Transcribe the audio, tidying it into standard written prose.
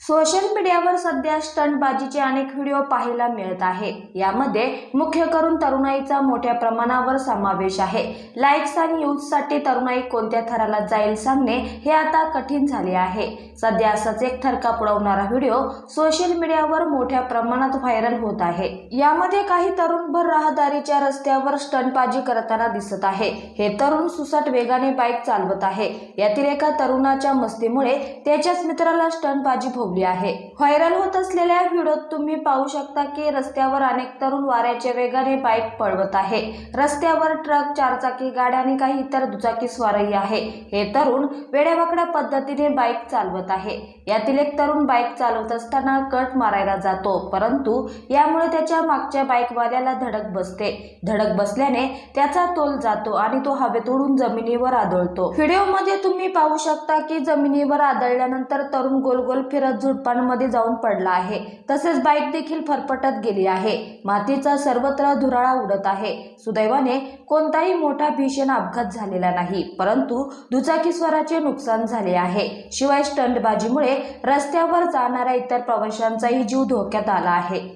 Social मीडियावर सध्या स्टंटबाजीचे अनेक व्हिडिओ पाहायला मिळत आहे। यामध्ये मुख्य करून तरुणाईचा मोठ्या प्रमाणावर समावेश आहे। लाईक्स आणि व्ह्यूजसाठी तरुणाई कोणत्या थराला जाईल सांगणे हे आता कठीण झाले आहे। सध्या असाच एक थरकाप उडवणारा व्हिडिओ सोशल मीडियावर मोठ्या प्रमाणात व्हायरल होत आहे। यामध्ये काही तरुण भर रहदारीच्या रस्त्यावर स्टंटबाजी करताना दिसत आहे। हे तरुण सुसाट वेगाने बाईक चालवत आहे। यातील एका तरुणाच्या मस्तीमुळे त्याच्याच मित्राला स्टंटबाजी आहे। व्हायरल होत असलेल्या व्हिडिओत तुम्ही पाहू शकता की रस्त्यावर अनेक तरुण वाऱ्याच्या वेगाने बाईक पळवत आहे। रस्त्यावर ट्रक, चारचाकी गाड्या आणि काही इतर दुचाकी स्वारही आहे। हे तरुण वेड्यावाकड्या पद्धतीने बाईक चालवत आहे। यातील एक तरुण बाईक चालवत असताना कट मारायला जातो, परंतु यामुळे त्याच्या मागच्या बाईकवाल्याला धडक बसते। धडक बसल्याने त्याचा तोल जातो आणि तो हवेत उडून जमिनीवर आदळतो। व्हिडिओमध्ये तुम्ही पाहू शकता की जमिनीवर आदळल्यानंतर तरुण गोल गोल फिरत झुडपांमध्ये जाऊन पडला आहे। तसेच बाईक देखील फरफटत गेली आहे। मातीचा सर्वत्र धुराळा उडत आहे। सुदैवाने कोणताही मोठा भीषण अपघात झालेला नाही, परंतु दुचाकीस्वाराचे नुकसान झाले आहे। शिवाय स्टंटबाजीमुळे रस्त्यावर जाणाऱ्या इतर प्रवाशांचाही जीव धोक्यात आला आहे।